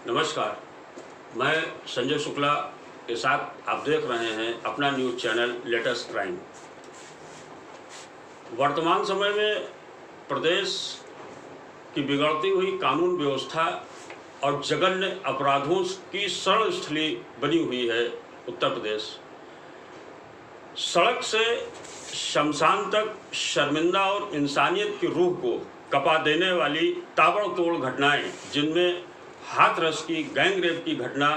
नमस्कार, मैं संजय शुक्ला के साथ आप देख रहे हैं अपना न्यूज़ चैनल लेटेस्ट क्राइम। वर्तमान समय में प्रदेश की बिगड़ती हुई कानून व्यवस्था और जघन्य अपराधों की रणस्थली बनी हुई है उत्तर प्रदेश। सड़क से शमशान तक शर्मिंदा और इंसानियत की रूह को कपा देने वाली ताबड़तोड़ घटनाएं, जिनमें हाथरस की गैंग रेप की घटना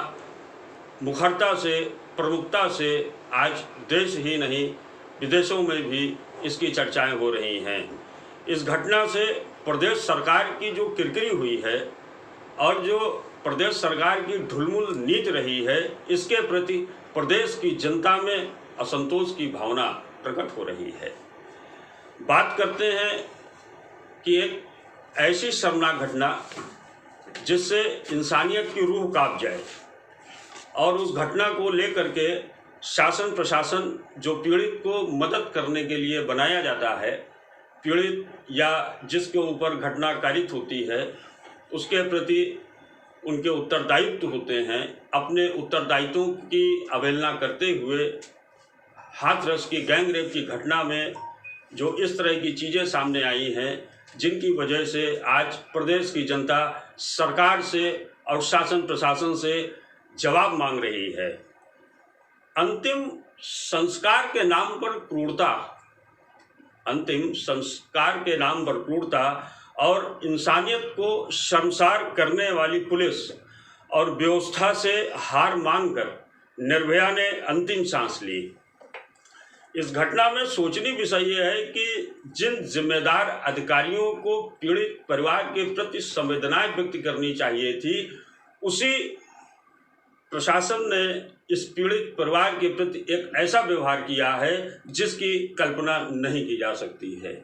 मुखरता से प्रमुखता से आज देश ही नहीं विदेशों में भी इसकी चर्चाएं हो रही हैं। इस घटना से प्रदेश सरकार की जो किरकिरी हुई है और जो प्रदेश सरकार की ढुलमुल नीति रही है, इसके प्रति प्रदेश की जनता में असंतोष की भावना प्रकट हो रही है। बात करते हैं कि एक ऐसी शर्मनाक घटना जिससे इंसानियत की रूह कांप जाए, और उस घटना को लेकर के शासन प्रशासन जो पीड़ित को मदद करने के लिए बनाया जाता है, पीड़ित या जिसके ऊपर घटना कारित होती है, उसके प्रति उनके उत्तरदायित्व होते हैं। अपने उत्तरदायित्वों की अवहेलना करते हुए हाथरस की गैंग रेप की घटना में जो इस तरह की चीज़ें सामने आई हैं, जिनकी वजह से आज प्रदेश की जनता सरकार से और शासन प्रशासन से जवाब मांग रही है। अंतिम संस्कार के नाम पर क्रूरता, अंतिम संस्कार के नाम पर क्रूरता और इंसानियत को शर्मसार करने वाली पुलिस और व्यवस्था से हार मानकर निर्भया ने अंतिम सांस ली। इस घटना में सोचनीय विषय यह है कि जिन जिम्मेदार अधिकारियों को पीड़ित परिवार के प्रति संवेदनाएं व्यक्त करनी चाहिए थी, उसी प्रशासन ने इस पीड़ित परिवार के प्रति एक ऐसा व्यवहार किया है जिसकी कल्पना नहीं की जा सकती है।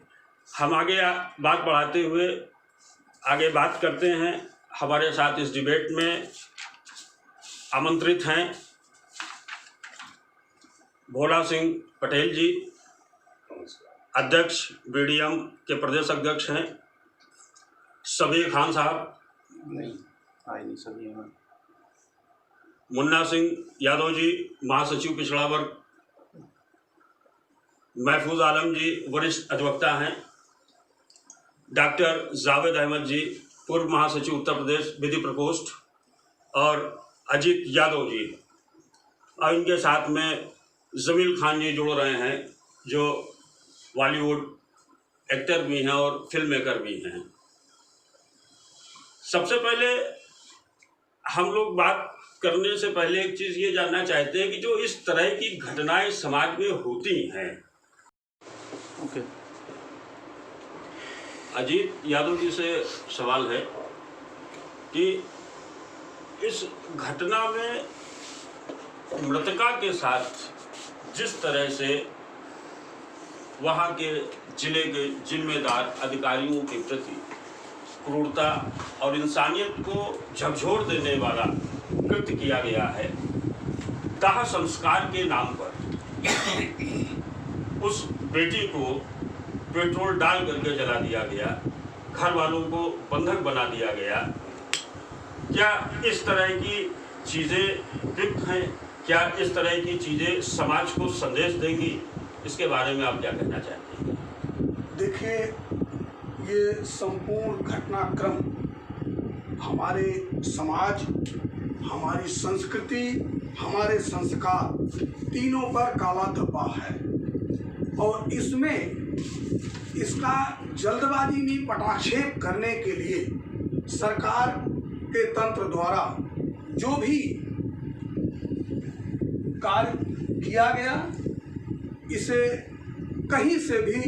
हम आगे बात बढ़ाते हुए आगे बात करते हैं। हमारे साथ इस डिबेट में आमंत्रित हैं भोला सिंह पटेल जी, अध्यक्ष बीडीएम के प्रदेश अध्यक्ष हैं। सबीर खान साहब, नहीं सभी हैं। मुन्ना सिंह यादव जी, महासचिव पिछड़ा वर्ग। महफूज आलम जी, वरिष्ठ अधिवक्ता हैं। डॉक्टर जावेद अहमद जी, पूर्व महासचिव उत्तर प्रदेश विधि प्रकोष्ठ। और अजीत यादव जी, और इनके साथ में जमील खान जी जुड़ रहे हैं, जो बॉलीवुड एक्टर भी हैं और फिल्म मेकर भी हैं। सबसे पहले हम लोग बात करने से पहले एक चीज़ ये जानना चाहते हैं कि जो इस तरह की घटनाएं समाज में होती हैं, ओके। अजीत यादव जी से सवाल है कि इस घटना में मृतका के साथ जिस तरह से वहाँ के जिले के जिम्मेदार अधिकारियों के प्रति क्रूरता और इंसानियत को झकझोर देने वाला कृत्य किया गया है, दाह संस्कार के नाम पर उस बेटी को पेट्रोल डाल करके जला दिया गया, घर वालों को बंधक बना दिया गया। क्या इस तरह की चीज़ें विक्त हैं? क्या इस तरह की चीज़ें समाज को संदेश देंगी? इसके बारे में आप क्या कहना चाहते हैं? देखिए, ये संपूर्ण घटनाक्रम हमारे समाज, हमारी संस्कृति, हमारे संस्कार तीनों पर काला धब्बा है। और इसमें इसका जल्दबाजी में पटाक्षेप करने के लिए सरकार के तंत्र द्वारा जो भी कार्य किया गया, इसे कहीं से भी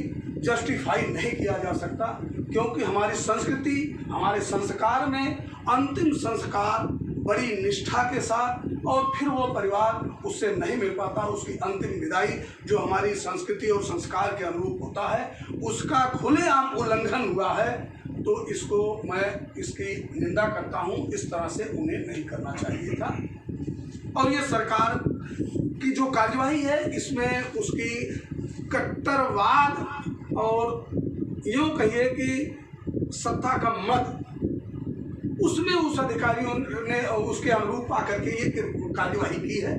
जस्टिफाई नहीं किया जा सकता, क्योंकि हमारी संस्कृति, हमारे संस्कार में अंतिम संस्कार बड़ी निष्ठा के साथ, और फिर वो परिवार उससे नहीं मिल पाता, उसकी अंतिम विदाई जो हमारी संस्कृति और संस्कार के अनुरूप होता है, उसका खुलेआम उल्लंघन हुआ है। तो इसको मैं इसकी निंदा करता हूँ। इस तरह से उन्हें नहीं करना चाहिए था। और ये सरकार की जो कार्यवाही है, इसमें उसकी कट्टरवाद और यूँ कहिए कि सत्ता का मद उसमें उस अधिकारियों ने उसके अनुरूप आकर के ये कार्यवाही की है।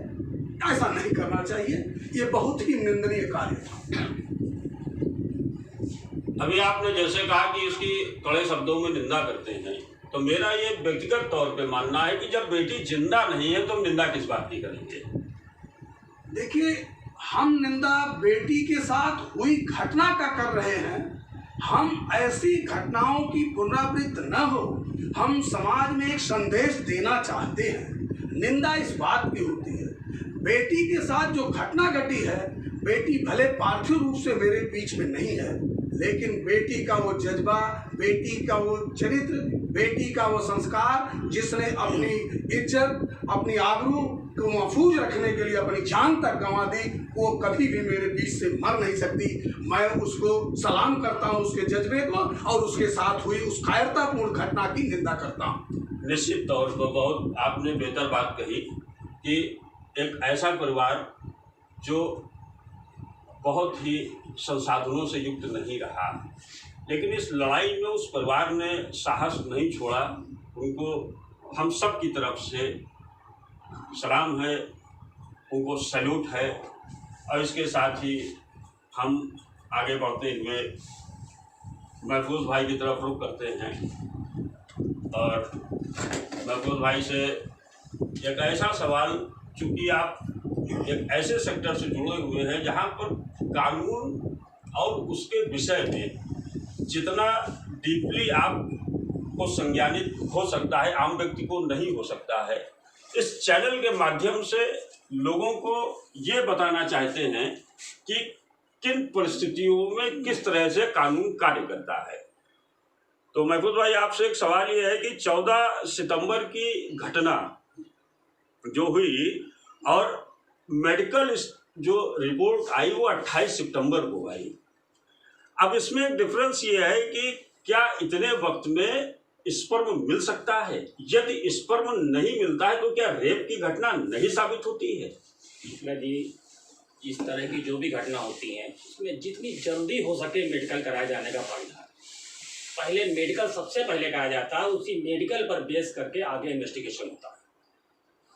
ऐसा नहीं करना चाहिए, ये बहुत ही निंदनीय कार्य था। अभी आपने जैसे कहा कि इसकी कड़े शब्दों में निंदा करते हैं, तो मेरा ये व्यक्तिगत तौर पे मानना है कि जब बेटी जिंदा नहीं है तो हम निंदा किस बात की करेंगे। देखिए, हम निंदा बेटी के साथ हुई घटना का कर रहे हैं। हम ऐसी घटनाओं की पुनरावृत्ति न हो, हम समाज में एक संदेश देना चाहते हैं। निंदा इस बात की होती है, बेटी के साथ जो घटना घटी है, बेटी भले पार्थिव रूप से मेरे बीच में नहीं है, लेकिन बेटी का वो जज्बा, बेटी का वो चरित्र, बेटी का वो संस्कार, जिसने अपनी इज्जत, अपनी आबरू को महफूज रखने के लिए अपनी जान तक गंवा दी, वो कभी भी मेरे बीच से मर नहीं सकती। मैं उसको सलाम करता हूँ, उसके जज्बे को, और उसके साथ हुई उस कायरतापूर्ण घटना की निंदा करता हूँ। निश्चित तौर पर बहुत आपने बेहतर बात कही कि एक ऐसा परिवार जो बहुत ही संसाधनों से युक्त नहीं रहा, लेकिन इस लड़ाई में उस परिवार ने साहस नहीं छोड़ा। उनको हम सब की तरफ से सलाम है, उनको सैल्यूट है। और इसके साथ ही हम आगे बढ़ते हुए महफूज भाई की तरफ रुख करते हैं। और महफूज भाई से एक ऐसा सवाल, चूँकि आप एक ऐसे सेक्टर से जुड़े हुए हैं जहाँ पर कानून और उसके विषय में जितना डीपली आपको संज्ञानित हो सकता है, आम व्यक्ति को नहीं हो सकता है। इस चैनल के माध्यम से लोगों को ये बताना चाहते हैं कि किन परिस्थितियों में किस तरह से कानून कार्य करता है। तो महफूज भाई, आपसे एक सवाल ये है कि 14 सितंबर की घटना जो हुई और मेडिकल जो रिपोर्ट आई वो 28 सितंबर को आई। अब इसमें एक डिफरेंस ये है कि क्या इतने वक्त में स्पर्म मिल सकता है? यदि स्पर्म नहीं मिलता है तो क्या रेप की घटना नहीं साबित होती है? इसमें जी इस तरह की जो भी घटना होती हैं, उसमें जितनी जल्दी हो सके मेडिकल कराए जाने का फायदा है। पहले मेडिकल सबसे पहले कराया जाता है, उसी मेडिकल पर बेस करके आगे इन्वेस्टिगेशन होता है।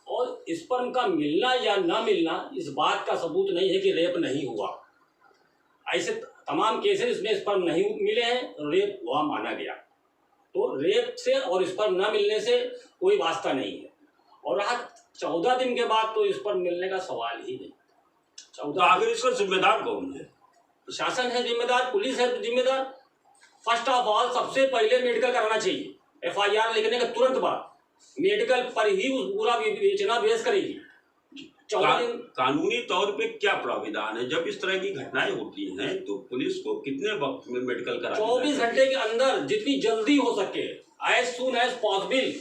और स्पर्म का मिलना या ना मिलना इस बात का सबूत नहीं है कि रेप नहीं हुआ। ऐसे तमाम केसेस में स्पर्म नहीं मिले हैं, रेप हुआ माना गया। तो रेप से और स्पर्म ना मिलने से कोई वास्ता नहीं है। और रहा 14 दिन के बाद तो स्पर्म मिलने का सवाल ही नहीं। तो आखिर इसका जिम्मेदार कौन है? शासन है जिम्मेदार, पुलिस है जिम्मेदार। फर्स्ट ऑफ ऑल सबसे पहले मेडिकल कराना चाहिए। FIR लिखने के तुरंत बाद मेडिकल पर ही उस पूरा विवेचना बेस करेगी। 14 दिन कानूनी तौर पे क्या प्राविधान है? जब इस तरह की घटनाएं होती हैं तो पुलिस को कितने वक्त में मेडिकल कराना? 24 घंटे के अंदर, जितनी जल्दी हो सके, as soon as possible.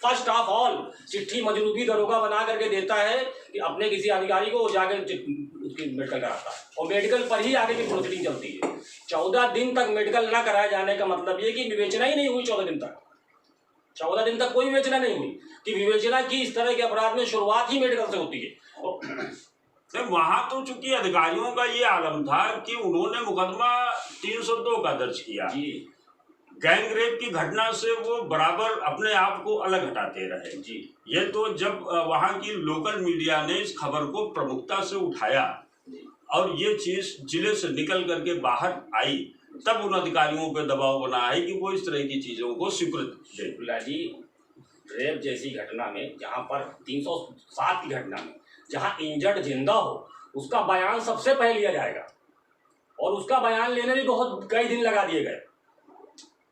First of all चिट्ठी मजरूबी दरोगा बना करके देता है कि अपने किसी अधिकारी को जाकर उसकी मेडिकल कराता है, और मेडिकल पर ही आगे की प्रोसीडिंग चलती है। 14 दिन तक मेडिकल ना कराए जाने का मतलब ये कि विवेचना ही नहीं हुई। 14 दिन तक, 14 दिन तक कोई विवेचना नहीं हुई कि विवेचना की इस तरह के अपराध में शुरुआत ही मेडिकल से होती है। वहां तो चूंकि अधिकारियों का ये आलम था कि उन्होंने मुकदमा 302 का दर्ज किया जी। गैंग रेप की घटना से वो बराबर अपने आप को अलग हटाते रहे जी। ये तो जब वहां की लोकल मीडिया ने इस खबर को प्रमुखता से उठाया और ये चीज जिले से निकल करके बाहर आई, तब उन अधिकारियों पर दबाव बना है कि वो इस तरह की चीजों को स्वीकृति दें। जी, रेप जैसी घटना में, जहाँ पर 307 की घटना में जहाँ इंजर्ड जिंदा हो, उसका बयान सबसे पहले लिया जाएगा। और उसका बयान लेने में बहुत कई दिन लगा दिए गए।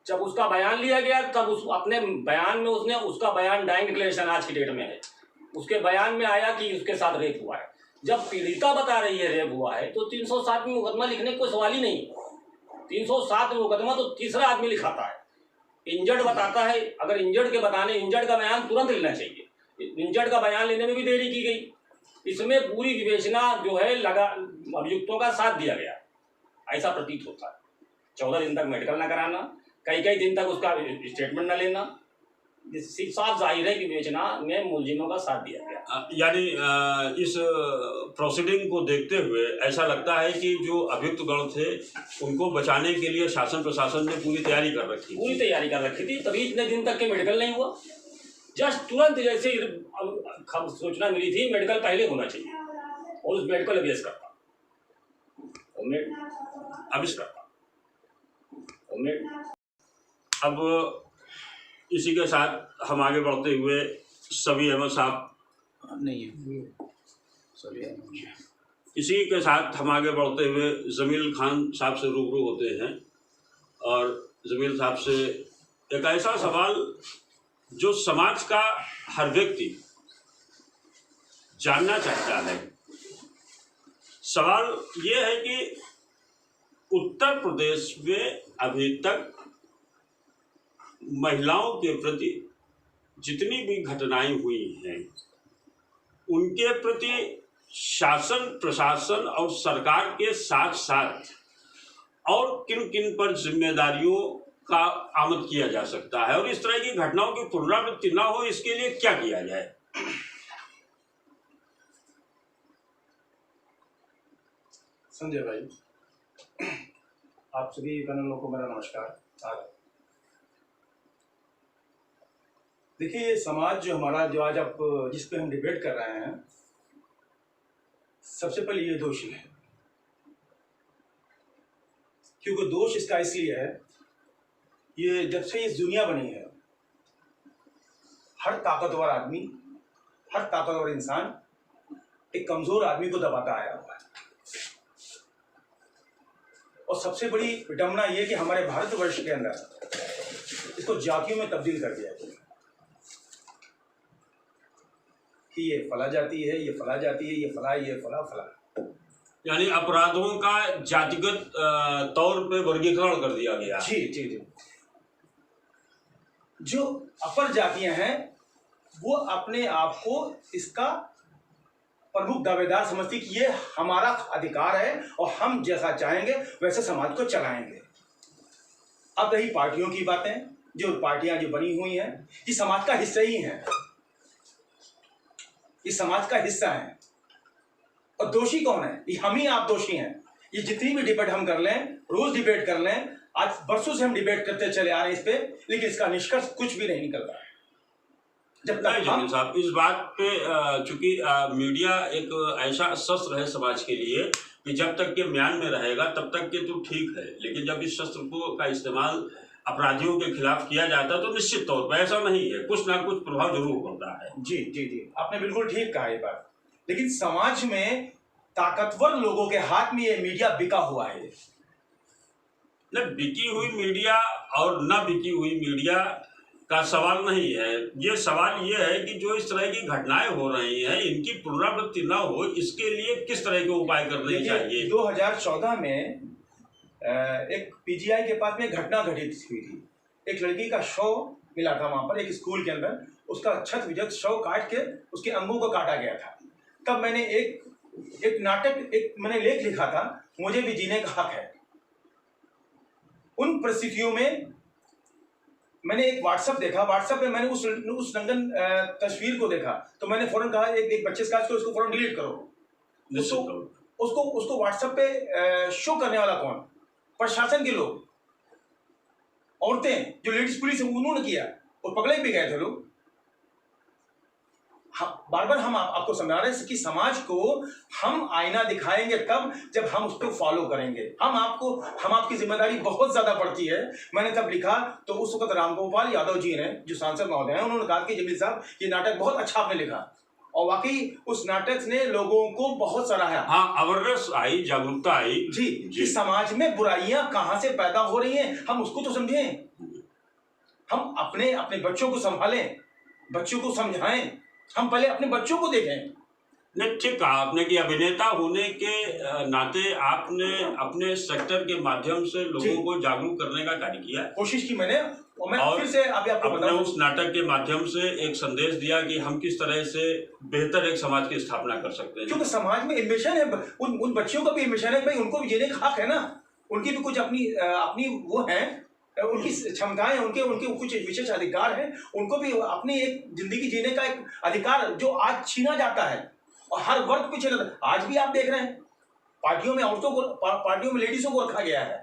जब उसका बयान लिया गया तब उस अपने बयान में उसने उसका बयान डाइंग डिक्लेरेशन आज की डेट में है, उसके बयान में आया कि उसके साथ रेप हुआ है। जब पीड़िता बता रही है रेप हुआ है तो 307 में मुकदमा लिखने का कोई सवाल ही नहीं। 307 में मुकदमा तो तीसरा आदमी लिखाता है। इंजर्ड बताता है, अगर इंजर्ड के बताने, इंजर्ड का बयान तुरंत लेना चाहिए। इंजर्ड का बयान लेने में भी देरी की गई। इसमें पूरी विवेचना जो है लगा, अभियुक्तों का साथ दिया गया, ऐसा प्रतीत होता है। 14 दिन तक मेडिकल ना कराना, कई दिन तक उसका स्टेटमेंट ना लेना, सिर्फ साफ जाहिर है कि विवेचना में मुलजिमों का साथ दिया गया। यानी इस प्रोसीडिंग को देखते हुए ऐसा लगता है कि जो अभियुक्त गण थे उनको बचाने के लिए शासन प्रशासन ने पूरी तैयारी कर रखी थी, तभी इतने दिन तक के मेडिकल नहीं हुआ। जस्ट तुरंत जैसे सूचना मिली थी मेडिकल पहले होना चाहिए और उस मेडिकल अभ्यास करता अब इसी के साथ हम आगे बढ़ते हुए सभी अहमद साहब नहीं है सभी इसी के साथ हम आगे बढ़ते हुए जमील खान साहब से रूबरू होते हैं और जमील साहब से एक ऐसा सवाल जो समाज का हर व्यक्ति जानना चाहता है। सवाल ये है कि उत्तर प्रदेश में अभी तक महिलाओं के प्रति जितनी भी घटनाएं हुई हैं उनके प्रति शासन प्रशासन और सरकार के साथ साथ और किन किन पर जिम्मेदारियों का आमद किया जा सकता है और इस तरह की घटनाओं की पुनरावृत्ति ना हो इसके लिए क्या किया जाए। संजय भाई, आप सभी पैनलों को मेरा नमस्कार। देखिए ये समाज जो हमारा जो आज आप जिस पे हम डिबेट कर रहे हैं, सबसे पहले ये दोषी है, क्योंकि दोष इसका इसलिए है, ये जब से इस दुनिया बनी है हर ताकतवर आदमी, हर ताकतवर इंसान एक कमजोर आदमी को दबाता आया हुआ है। और सबसे बड़ी विडंबना ये कि हमारे भारतवर्ष के अंदर इसको जातियों में तब्दील कर दिया गया कि ये फला जाति है, ये फला जाति है, ये फला, ये फला फला, यानी अपराधों का जातिगत तौर पे वर्गीकरण कर दिया गया। जी जी जी। जो अपर जातियां हैं वो अपने आप को इसका प्रमुख दावेदार समझती कि ये हमारा अधिकार है और हम जैसा चाहेंगे वैसे समाज को चलाएंगे। अब रही पार्टियों की बातें, जो पार्टियां जो बनी हुई हैं ये समाज का हिस्सा ही हैं, ये समाज का हिस्सा है। और दोषी कौन है? ये हम ही आप दोषी हैं। ये जितनी भी डिबेट हम कर लें, रोज डिबेट कर लें, आज बरसों से हम डिबेट करते चले आ रहे हैं इस पे, लेकिन इसका निष्कर्ष कुछ भी नहीं निकल रहा है। जब तक हम साहब इस बात पे चूंकि मीडिया एक ऐसा शस्त्र है समाज के लिए कि जब तक के म्यान में रहेगा तब तक के तो ठीक है, लेकिन जब इस शस्त्र को का इस्तेमाल अपराधियों के खिलाफ किया जाता है तो निश्चित तौर पर ऐसा नहीं है, कुछ ना कुछ प्रभाव जरूर पड़ता है। जी जी जी, आपने बिल्कुल ठीक कहा ये बात। लेकिन समाज में ताकतवर लोगों के हाथ में ये मीडिया बिका हुआ है। न बिकी हुई मीडिया और न बिकी हुई मीडिया का सवाल नहीं है, ये सवाल ये है कि जो इस तरह की घटनाएं हो रही हैं इनकी पुनरावृत्ति ना हो, इसके लिए किस तरह के उपाय करने चाहिए। 2014 में एक पीजीआई के पास में घटना घटित हुई थी। एक लड़की का शव मिला था वहां पर एक स्कूल के अंदर, उसका छत विजत शव काट के उसके अंगों को काटा गया था। तब मैंने एक नाटक, एक मैंने लेख लिखा था, मुझे भी जीने का हक है। उन परिस्थितियों में मैंने एक व्हाट्सएप देखा, व्हाट्सएप पे मैंने उस नंगन तस्वीर को देखा तो मैंने फौरन कहा एक बच्चे से उसको फौरन डिलीट करो। उसको व्हाट्सएप पे शो करने वाला कौन? प्रशासन के लोग, औरतें जो लेडीज पुलिस है उन्होंने किया और पकड़े भी गए थे लोग। बार बार हम आपको समझा रहे हैं कि समाज को हम आईना दिखाएंगे तब जब हम उसको फॉलो करेंगे। हम आपकी जिम्मेदारी बहुत ज्यादा पड़ती है। मैंने तब लिखा तो उस वक्त रामगोपाल यादव जी ने, जो सांसद महोदय हैं, उन्होंने कहा कि जमील साहब ये नाटक बहुत अच्छा आपने लिखा, और वाकई उस नाटक ने लोगों को बहुत सराहा। हाँ, अवेयरनेस आई, जागरूकता आई जी, कि समाज में बुराइयां कहां से पैदा हो रही हैं, हम उसको तो समझें। हम अपने बच्चों को संभालें, बच्चों को समझाएं। हम पहले अपने बच्चों को देखें। नहीं, ठीक कहा आपने कि अभिनेता होने के नाते आपने अपने सेक्टर के माध्यम से लोगों को जागरूक करने का कार्य किया, कोशिश की मैंने। और फिर से अभी आपको अपने उस नाटक के माध्यम से एक संदेश दिया कि हम किस तरह से बेहतर एक समाज की स्थापना कर सकते हैं। क्योंकि समाज में एम्बिशन है, उन बच्चियों का भी एम्बिशन है, भाई उनको भी जीने का हक है ना। उनकी भी कुछ अपनी वो है, उनकी क्षमताएं, उनके उनके कुछ विशेष अधिकार हैं, उनको भी अपनी एक जिंदगी जीने का एक अधिकार जो आज छीना जाता है और हर वर्ग पीछे लगता है। आज भी आप देख रहे हैं पार्टियों में औरतों को, पार्टियों में लेडीजों को रखा गया है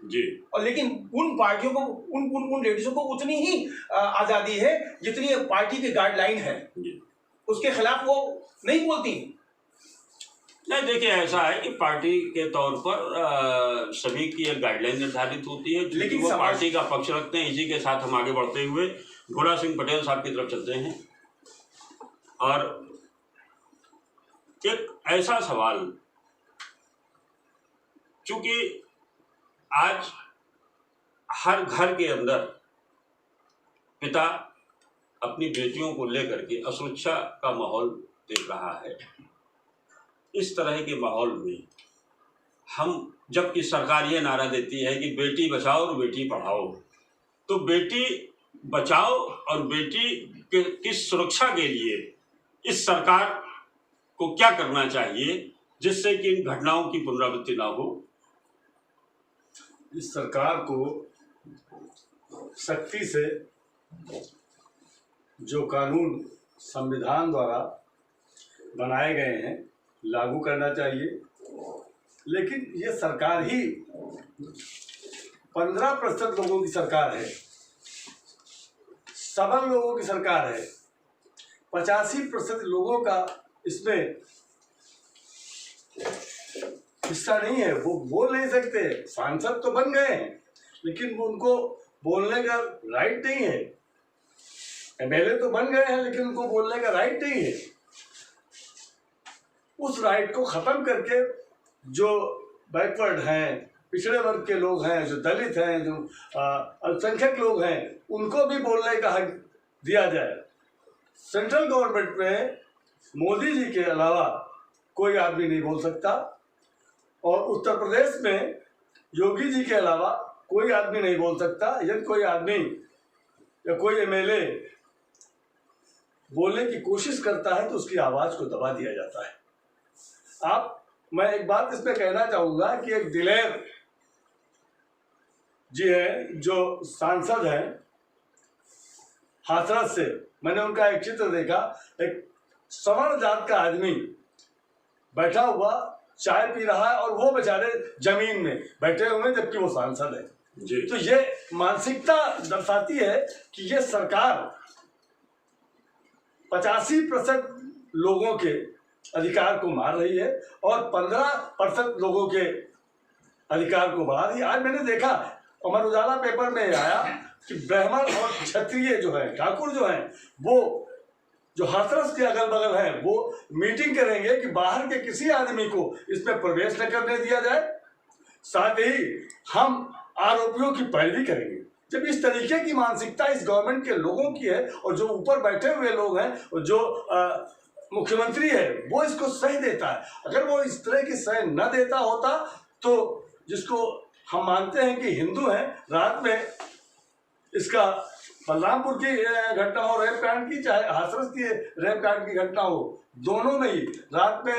जी, और लेकिन उन पार्टियों को, उन लेडीजों को उतनी ही आज़ादी है जितनी पार्टी की गाइडलाइन है, उसके खिलाफ वो नहीं बोलती। नहीं, देखिए ऐसा है कि पार्टी के तौर पर सभी की एक गाइडलाइन निर्धारित होती है, लेकिन वो पार्टी का पक्ष रखते हैं। इसी के साथ हम आगे बढ़ते हुए भोला सिंह पटेल साहब की तरफ चलते हैं और एक ऐसा सवाल, चूंकि आज हर घर के अंदर पिता अपनी बेटियों को लेकर के असुरक्षा का माहौल देख रहा है, इस तरह के माहौल में हम, जबकि सरकार ये नारा देती है कि बेटी बचाओ और बेटी पढ़ाओ, तो बेटी बचाओ और बेटी की सुरक्षा के लिए इस सरकार को क्या करना चाहिए जिससे कि इन घटनाओं की पुनरावृत्ति ना हो? इस सरकार को सख्ती से जो कानून संविधान द्वारा बनाए गए हैं लागू करना चाहिए, लेकिन ये सरकार ही 15% लोगों की सरकार है, सबल लोगों की सरकार है। 85% लोगों का इसमें हिस्सा नहीं है, वो बोल नहीं सकते। सांसद तो बन गए हैं लेकिन उनको बोलने का राइट नहीं है, एमएलए तो बन गए हैं लेकिन उनको बोलने का राइट नहीं है। उस राइट को ख़त्म करके जो बैकवर्ड हैं, पिछड़े वर्ग के लोग हैं, जो दलित हैं, जो अल्पसंख्यक लोग हैं, उनको भी बोलने का हक दिया जाए। सेंट्रल गवर्नमेंट में मोदी जी के अलावा कोई आदमी नहीं बोल सकता और उत्तर प्रदेश में योगी जी के अलावा कोई आदमी नहीं बोल सकता। यदि कोई आदमी या कोई एमएलए बोलने की कोशिश करता है तो उसकी आवाज़ को दबा दिया जाता है। मैं एक बात इसमें कहना चाहूँगा कि एक दिलेर जी है जो सांसद हैं हाथरस से, मैंने उनका एक चित्र देखा, एक सवर्ण जात का आदमी बैठा हुआ चाय पी रहा है और वो बेचारे जमीन में बैठे हुए हैं जबकि वो सांसद है जी। तो ये मानसिकता दर्शाती है कि ये सरकार 85% लोगों के अधिकार को मार रही है और 15% लोगों के अधिकार को बढ़ा रही है। आज मैंने देखा अमर उजाला पेपर में आया कि ब्राह्मण और क्षत्रिय जो है, ठाकुर जो हैं, वो जो हाथरस के अगल बगल हैं, वो मीटिंग करेंगे कि बाहर के किसी आदमी को इसमें प्रवेश न करने दिया जाए। साथ ही हम आरोपियों की पैरवी करेंगे। जब इस तरीके की मानसिकता इस गवर्नमेंट के लोगों की है और जो ऊपर बैठे हुए लोग हैं और जो मुख्यमंत्री है वो इसको सह देता है, अगर वो इस तरह की सह न देता होता तो जिसको हम मानते हैं कि हिंदू हैं, रात में इसका बलरामपुर की घटना हो रेप कांड की, चाहे हाथरस की रेप कांड की घटना हो, दोनों में ही रात में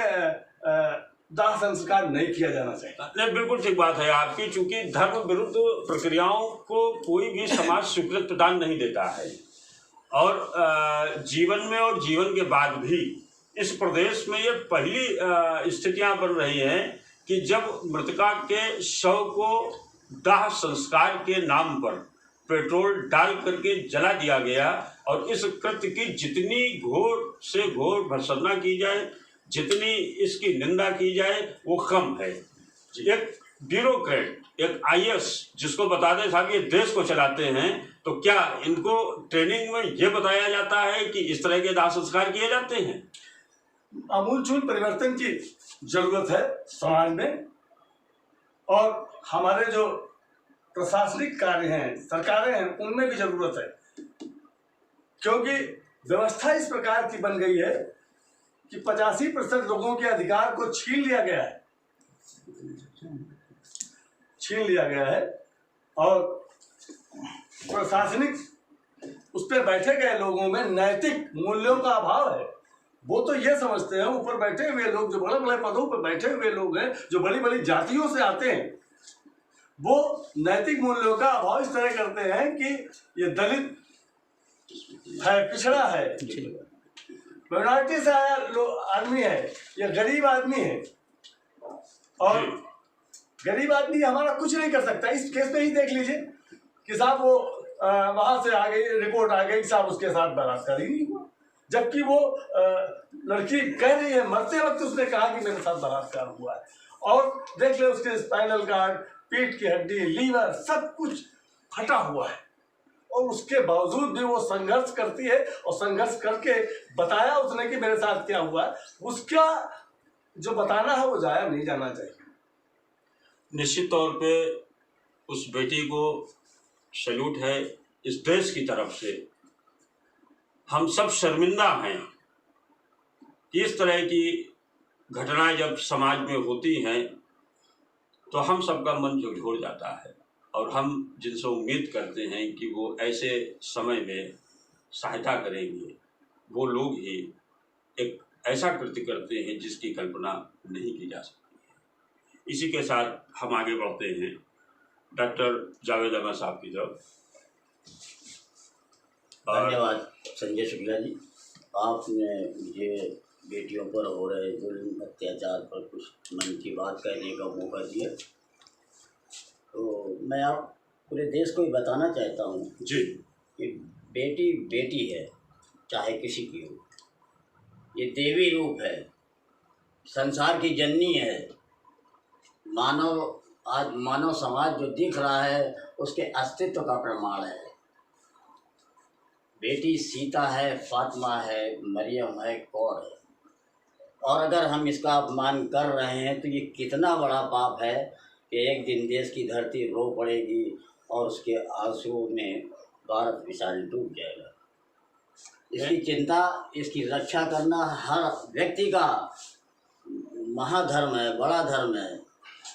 दाह संस्कार नहीं किया जाना चाहिए। नहीं, बिल्कुल ठीक बात है आपकी। चूंकि धर्म विरुद्ध प्रक्रियाओं को कोई भी समाज स्वीकृत प्रदान नहीं देता है और जीवन में और जीवन के बाद भी इस प्रदेश में ये पहली स्थितियां बन रही हैं कि जब मृतका के शव को दाह संस्कार के नाम पर पेट्रोल डाल करके जला दिया गया और इस कृत्य की जितनी घोर से घोर भर्त्सना की जाए, जितनी इसकी निंदा की जाए वो कम है। एक ब्यूरोक्रेट, एक आईएएस जिसको बता दें साहब ये देश को चलाते हैं, तो क्या इनको ट्रेनिंग में ये बताया जाता है कि इस तरह के दाह संस्कार किए जाते हैं? आमूलचूल परिवर्तन की जरूरत है समाज में और हमारे जो प्रशासनिक कार्य हैं, सरकारें हैं, उनमें भी जरूरत है, क्योंकि व्यवस्था इस प्रकार की बन गई है कि 85% लोगों के अधिकार को छीन लिया गया है और प्रशासनिक उस पर बैठे गए लोगों में नैतिक मूल्यों का अभाव है। वो तो ये समझते हैं, ऊपर बैठे हुए लोग जो बड़े बड़े पदों पर बैठे हुए लोग हैं, जो बड़ी बड़ी जातियों से आते हैं, वो नैतिक मूल्यों का अभाव इस तरह करते हैं कि ये दलित है, पिछड़ा है, माइनॉरिटी से आया आदमी है, या गरीब आदमी है, और गरीब आदमी हमारा कुछ नहीं कर सकता। इस केस पे ही देख लीजिए कि साहब वो वहां से आ गई, रिपोर्ट आ गई, साहब उसके साथ बलात्कार ही नहीं हुआ, जबकि वो लड़की कह रही है, मरते वक्त उसने कहा कि मेरे साथ बलात्कार हुआ है। और देख ले उसके स्पाइनल कार्ड, पीठ की हड्डी, लीवर, सब कुछ फटा हुआ है, और उसके बावजूद भी वो संघर्ष करती है, और संघर्ष करके बताया उसने कि मेरे साथ क्या हुआ है। उसका जो बताना है वो जाया नहीं जाना चाहिए। निश्चित तौर पे उस बेटी को सैल्यूट है इस देश की तरफ से। हम सब शर्मिंदा हैं कि इस तरह की घटनाएं जब समाज में होती हैं तो हम सबका मन झकझोर जाता है, और हम जिनसे उम्मीद करते हैं कि वो ऐसे समय में सहायता करेंगे, वो लोग ही एक ऐसा कृत्य करते हैं जिसकी कल्पना नहीं की जा सकती। इसी के साथ हम आगे बढ़ते हैं डॉक्टर जावेद अहमद साहब की तरफ। धन्यवाद संजय शुक्ला जी, आपने मुझे बेटियों पर हो रहे जुल्म अत्याचार पर कुछ मन की बात कहने का मौका दिया। तो मैं आप पूरे देश को ही बताना चाहता हूँ जी कि बेटी बेटी है, चाहे किसी की हो। ये देवी रूप है, संसार की जननी है। आज मानव समाज जो दिख रहा है उसके अस्तित्व का प्रमाण है। बेटी सीता है, फातिमा है, मरियम है, कौर है। और अगर हम इसका अपमान कर रहे हैं तो ये कितना बड़ा पाप है कि एक दिन देश की धरती रो पड़ेगी और उसके आंसुओं में भारत विशाल डूब जाएगा। इसकी चिंता, इसकी रक्षा करना हर व्यक्ति का महाधर्म है, बड़ा धर्म है।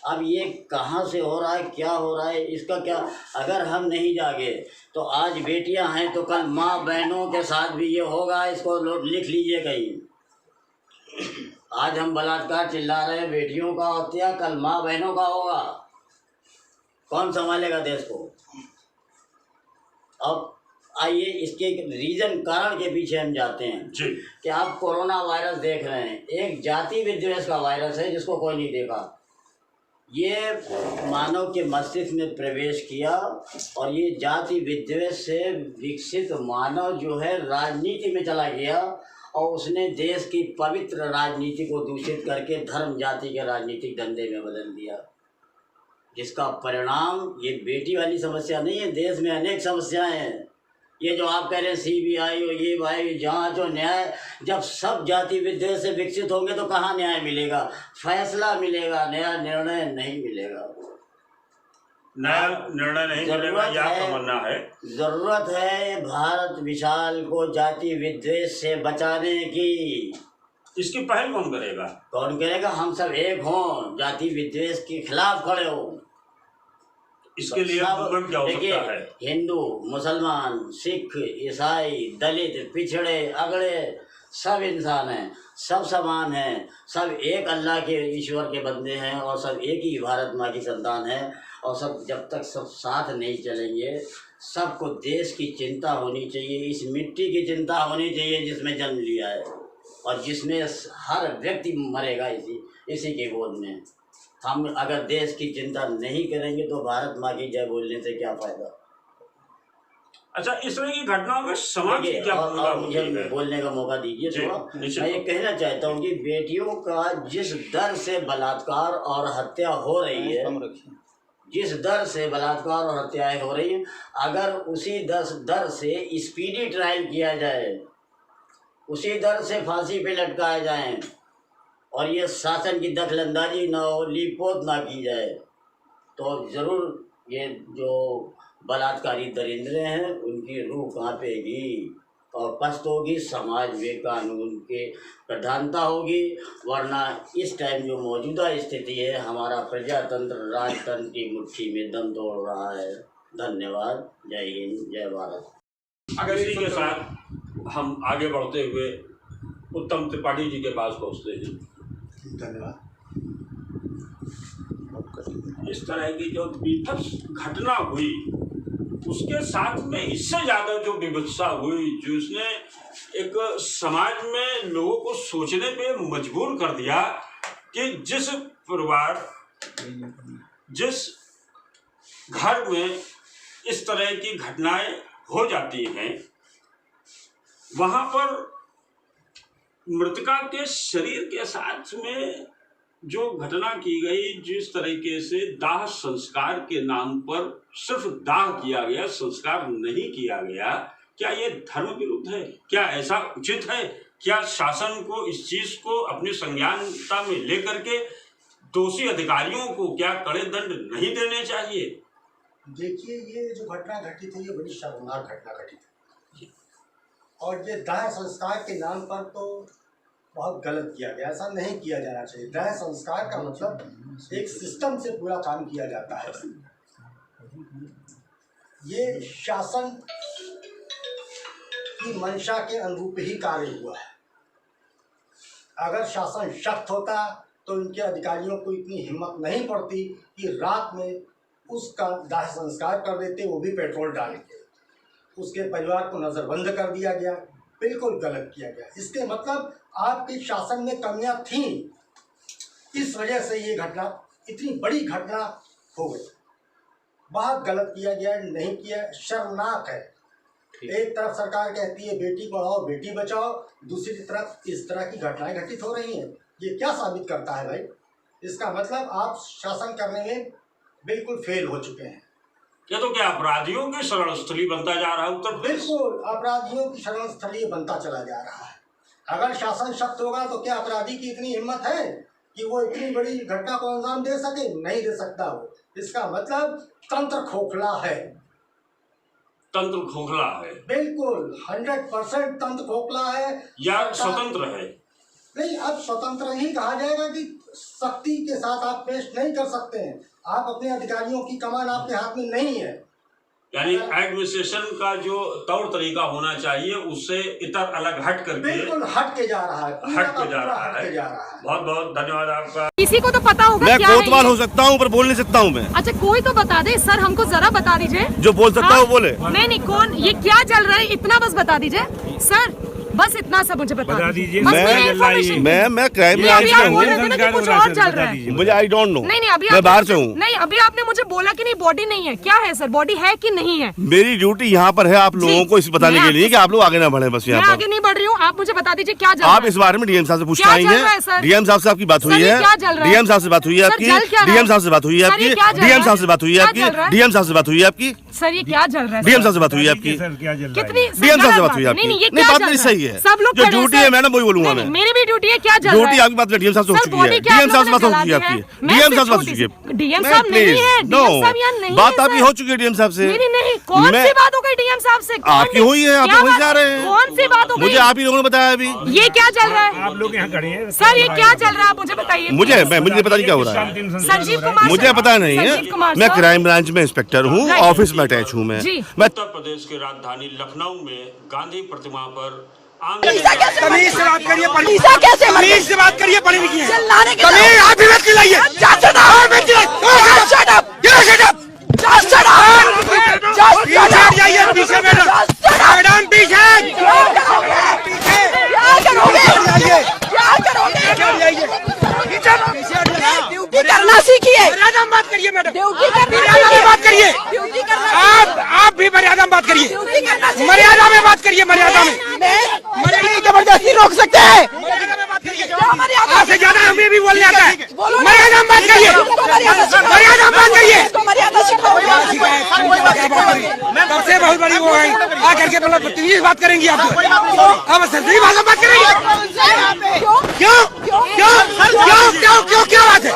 अब ये कहाँ से हो रहा है, क्या हो रहा है, इसका क्या, अगर हम नहीं जागे तो आज बेटियां हैं तो कल माँ बहनों के साथ भी ये होगा। इसको लिख लीजिए कहीं। आज हम बलात्कार चिल्ला रहे हैं बेटियों का होता है, कल माँ बहनों का होगा। कौन संभालेगा देश को? अब आइए इसके रीज़न, कारण के पीछे हम जाते हैं जी। कि आप कोरोना वायरस देख रहे हैं, एक जाति विद्वेष का वायरस है जिसको कोई नहीं देखा। ये मानव के मस्तिष्क में प्रवेश किया और ये जाति विद्वेष से विकसित मानव जो है राजनीति में चला गया, और उसने देश की पवित्र राजनीति को दूषित करके धर्म जाति के राजनीतिक धंधे में बदल दिया, जिसका परिणाम ये बेटी वाली समस्या नहीं है। देश में अनेक समस्याएं हैं। ये जो आप कह रहे हैं CBI और ये भाई जांच और न्याय, जब सब जाति विद्वेष से विकसित होंगे तो कहाँ न्याय मिलेगा, फैसला मिलेगा, नया निर्णय नहीं मिलेगा, नया निर्णय नहीं मिलेगा, यह आपका मानना है। जरूरत है भारत विशाल को जाति विद्वेष से बचाने की। इसकी पहल कौन करेगा? कौन करेगा? हम सब एक हों, जाति विद्वेष के खिलाफ खड़े हों। इसके लिए मूवमेंट क्या हो सकता है? हिंदू, मुसलमान, सिख, ईसाई, दलित, पिछड़े, अगड़े, सब इंसान हैं, सब समान हैं, सब एक अल्लाह के ईश्वर के बंदे हैं, और सब एक ही भारत माँ की संतान है। और सब जब तक सब साथ नहीं चलेंगे, सबको देश की चिंता होनी चाहिए, इस मिट्टी की चिंता होनी चाहिए जिसमें जन्म लिया है और जिसमें हर व्यक्ति मरेगा इसी के गोद में। हम अगर देश की चिंता नहीं करेंगे तो भारत माँ की जय बोलने से क्या फायदा। अच्छा, इस तरह की घटनाओं में समाज की क्या भूमिका होती मुझे है? बोलने का मौका दीजिए थोड़ा। मैं ये कहना चाहता हूँ कि बेटियों का जिस दर से बलात्कार और हत्या हो रही है, जिस दर से बलात्कार और हत्याएं हो रही हैं, अगर उसी दर से स्पीडी ट्रायल किया जाए, उसी दर से फांसी पे लटकाए जाएं, और ये शासन की दखलंदाजी ना हो, लीपोत ना की जाए, तो ज़रूर ये जो बलात्कारी दरिंदे हैं उनकी रूह कांपेगी और पस्त होगी, समाज में कानून के प्रधानता होगी। वरना इस टाइम जो मौजूदा स्थिति है, हमारा प्रजातंत्र राजतंत्र की मुट्ठी में दम तोड़ रहा है। धन्यवाद। जय हिंद, जय भारत। अगर इसी के साथ हम आगे बढ़ते हुए उत्तम त्रिपाठी जी के पास पहुँचते हैं। धन्यवाद। इस तरह की जो विभत्स घटना हुई, उसके साथ में इससे ज़्यादा जो विभत्सा हुई, जो उसने एक समाज में लोगों को सोचने पे मजबूर कर दिया कि जिस परिवार, जिस घर में इस तरह की घटनाएं हो जाती हैं, वहाँ पर मृतका के शरीर के साथ में जो घटना की गई, जिस तरीके से दाह संस्कार के नाम पर सिर्फ दाह किया गया, संस्कार नहीं किया गया, क्या ये धर्म विरुद्ध है? क्या ऐसा उचित है? क्या शासन को इस चीज को अपनी संज्ञानता में लेकर के दोषी अधिकारियों को क्या कड़े दंड नहीं देने चाहिए? देखिए, ये जो घटना घटी थी, ये बड़ी शर्मनाक घटना घटी थी, और ये दाह संस्कार के नाम पर तो बहुत गलत किया गया। ऐसा नहीं किया जाना चाहिए। दाह संस्कार का मतलब एक सिस्टम से पूरा काम किया जाता है। ये शासन की मंशा के अनुरूप ही कार्य हुआ है। अगर शासन सख्त होता तो इनके अधिकारियों को इतनी हिम्मत नहीं पड़ती कि रात में उसका दाह संस्कार कर देते, वो भी पेट्रोल डाल के। उसके परिवार को नज़रबंद कर दिया गया, बिल्कुल गलत किया गया। इसके मतलब आपके शासन में कमियां थीं, इस वजह से ये घटना, इतनी बड़ी घटना हो गई। बहुत गलत किया गया, नहीं किया, शर्मनाक है। एक तरफ सरकार कहती है बेटी पढ़ाओ बेटी बचाओ, दूसरी तरफ इस तरह की घटनाएं घटित हो रही हैं। ये क्या साबित करता है भाई? इसका मतलब आप शासन करने में बिल्कुल फेल हो चुके हैं। ये तो क्या अपराधियों की शरण स्थली बनता जा रहा है उत्तर प्रदेश? बिल्कुल अपराधियों की शरण स्थली बनता चला जा रहा है। अगर शासन सख्त होगा तो क्या अपराधी की इतनी हिम्मत है कि वो इतनी बड़ी घटना को अंजाम दे सके? नहीं दे सकता वो। इसका मतलब तंत्र खोखला है। तंत्र खोखला है, बिल्कुल 100% तंत्र खोखला है या स्वतंत्र है? नहीं, अब स्वतंत्र ही कहा जाएगा कि सख्ती के साथ आप पेश नहीं कर सकते हैं। आप अपने अधिकारियों की कमान आपके हाथ में नहीं है। यानी एडमिनिस्ट्रेशन का जो तौर तरीका होना चाहिए उससे इतर अलग हट करके, बिल्कुल हट के जा रहा है, हट के जा रहा है। बहुत बहुत धन्यवाद आपका। किसी को तो पता होगा मैं क्या है कोतवाल ये? हो सकता हूँ पर बोल नहीं सकता हूँ मैं। अच्छा, कोई तो बता दे सर, हमको जरा बता दीजिए। जो बोल सकता है वो बोले। नहीं, कौन, ये क्या चल रहा है, इतना बस बता दीजिए सर, बस इतना सा मुझे बता दीजिए। मैं क्राइम ब्रांच में हूँ, कुछ और चल रहा है मुझे आई डोंट नो। नहीं, अभी मैं बाहर से हूँ। नहीं, अभी आपने मुझे बोला कि नहीं बॉडी नहीं है, क्या है सर, बॉडी है कि नहीं है? मेरी ड्यूटी यहाँ पर है आप लोगों को इस बताने के लिए कि आप लोग आगे ना बढ़े। बस यहाँ पर आगे नहीं बढ़ रही हूँ, आप मुझे बता दीजिए क्या चल रहा है। आप इस बारे में डीएम साहब से पूछना आई है। डीएम साहब से आपकी बात हुई है? डीएम साहब से बात हुई है आपकी? डीएम साहब से बात हुई है आपकी? डीएम साहब से बात हुई है आपकी? डीएम साहब से बात हुई है आपकी? सर ये क्या चल रहा है? डीएम साहब से बात हुई है आपकी? कितनी डीएम साहब से बात हुई है आपकी? नहीं, बात नहीं सही है। सब लोग जो ड्यूटी है मैडम वही बोलूंगा मैं। मेरी भी ड्यूटी है, क्या चल रहा है? ड्यूटी आपकी बात डीएम साहब से हो चुकी है। डीएम साहब से बात हो चुकी है आपकी? डीएम साहब से बात हो चुकी है? डीएम साहब नहीं है, डीएम साहब यहाँ नहीं है। बात आपकी हो चुकी है डीएम साहब से? मेरी नहीं, कौन सी बात हो गई डीएम साहब से? आपकी हुई है, आप वहीं जा रहे हैं। कौन सी बात हो गई? मुझे आप ही लोगों ने बताया अभी। ये क्या चल रहा है? आप लोग यहाँ खड़े हैं सर, ये क्या चल रहा है, आप मुझे बताइए। मुझे पता नहीं क्या हो रहा है। संजीव कुमार, मुझे पता नहीं है। मैं क्राइम ब्रांच में इंस्पेक्टर हूँ, ऑफिस में अटैच हूँ मैं। उत्तर प्रदेश की राजधानी लखनऊ में गांधी प्रतिमा पर तमीज से बात करिए, तमीज से बात करिए, पढ़ी लिखी है। तमीज आप भी मत खिलाइए। पीछे मैडम, पीछे ड्यूटी करना सीखिए। मर्यादा में बात करिए मैडम, मर्यादा में बात करिए। आप भी मर्यादा में बात करिए, मर्यादा में बात करिए। मर्यादा में जबरदस्ती रोक सकते हैं। आपसे ज्यादा हमें भी बोलने आता है। मर्यादा में बात करिए, मर्यादा में बात करिए। तब से बहुत बड़ी वो है, आकर के मतलब बदतमीजी बात करेंगी आपको। अब सही भाषा बात करेंगी। क्यों क्यों क्यों क्यों क्यों क्या बात है?